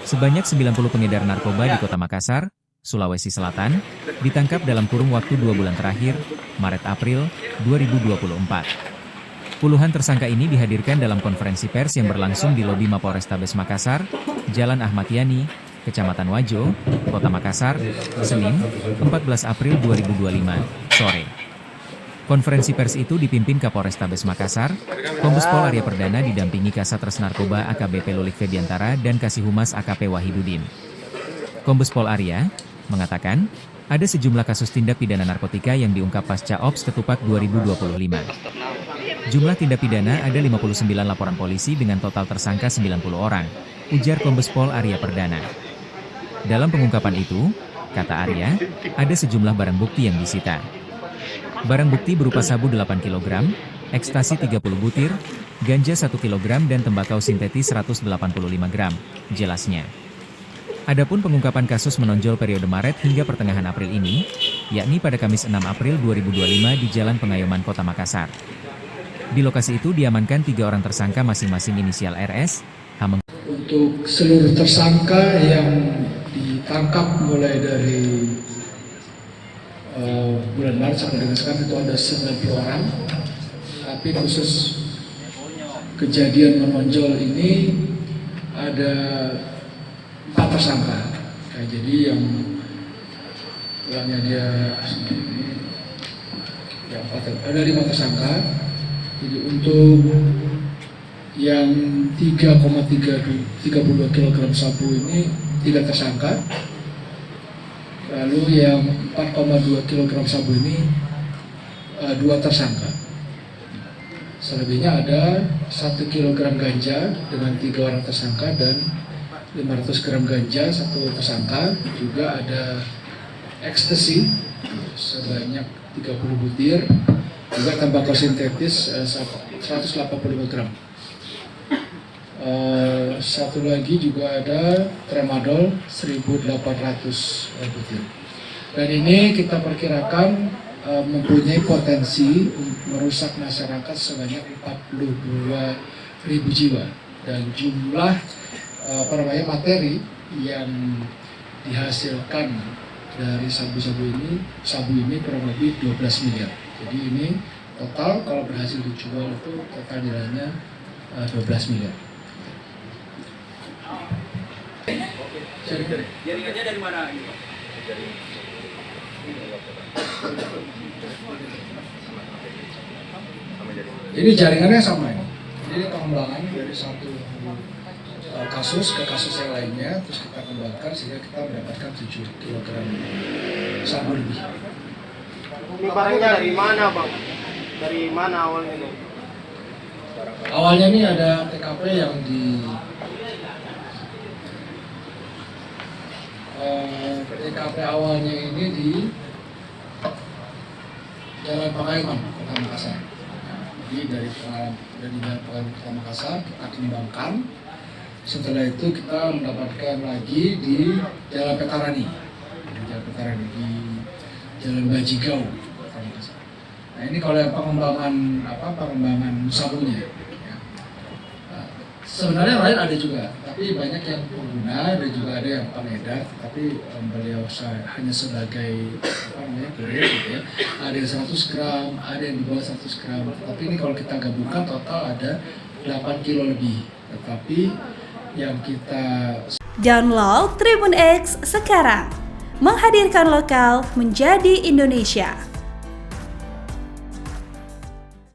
Sebanyak 90 pengedar narkoba di Kota Makassar, Sulawesi Selatan, ditangkap dalam kurun waktu 2 bulan terakhir, Maret-April 2024. Puluhan tersangka ini dihadirkan dalam konferensi pers yang berlangsung di lobi Mapolrestabes Makassar, Jalan Ahmad Yani, Kecamatan Wajo, Kota Makassar, Senin, 14 April 2025, sore. Konferensi pers itu dipimpin Kapolrestabes Makassar, Kombes Pol Arya Perdana didampingi Kasatgas Narkoba AKBP Lulik Fediantara dan Kasih Humas AKP Wahidudin. Kombes Pol Arya mengatakan, ada sejumlah kasus tindak pidana narkotika yang diungkap pasca Ops Ketupat 2025. Jumlah tindak pidana ada 59 laporan polisi dengan total tersangka 90 orang, ujar Kombes Pol Arya Perdana. Dalam pengungkapan itu, kata Arya, ada sejumlah barang bukti yang disita. Barang bukti berupa sabu 8 kg, ekstasi 30 butir, ganja 1 kg dan tembakau sintetis 185 gram, jelasnya. Adapun pengungkapan kasus menonjol periode Maret hingga pertengahan April ini, yakni pada Kamis 6 April 2025 di Jalan Pengayoman Kota Makassar. Di lokasi itu diamankan 3 orang tersangka masing-masing inisial RS, Untuk seluruh tersangka yang ditangkap mulai dari bulan Maret sampai dengan sekarang itu ada 90 orang, tapi khusus kejadian menonjol ini ada 4 tersangka. Jadi yang pulangnya dia ada 5 tersangka. Jadi untuk yang 3,32 kg sabu ini 3 tersangka. Lalu yang 4,2 kg sabu ini 2 tersangka. Selebihnya ada 1 kg ganja dengan 3 orang tersangka dan 500 gram ganja 1 tersangka. Juga ada ekstasi sebanyak 30 butir. Juga tembakau sintetis 185 gram. Satu lagi juga ada tramadol 1.800 butir. Dan ini kita perkirakan mempunyai potensi merusak masyarakat sebanyak 42.000 jiwa. Dan jumlah materi yang dihasilkan dari sabu ini kurang lebih 12 miliar. Jadi ini total kalau berhasil dijual itu total nilainya 12 miliar. Jaringannya dari mana? Ini jaringannya sama ini. Jadi pengembangan dari satu kasus ke kasus yang lainnya, terus kita kembangkan sehingga kita mendapatkan 7 kg sabu lebih. Ini barangnya dari mana, Bang? Dari mana awalnya? Awalnya ini ada TKP yang di TKP awalnya ini di Jalan Pengayoman Kota Makassar. Jadi dari Jalan Pengayoman Kota Makassar kita kembangkan. Setelah itu kita mendapatkan lagi di Jalan Petarani, di Jalan Bajigau Kota Makassar. Nah ini kalau yang pengembangan sabunya. Sebenarnya lain ada juga, tapi banyak yang pengguna dan juga ada yang pengedar, tapi beliau hanya sebagai kurir gitu ya. Ada yang 100 gram, ada yang di bawah 100 gram. Tapi ini kalau kita gabungkan total ada 8 kilo lebih. Tetapi yang kita download Tribun X sekarang, menghadirkan lokal menjadi Indonesia.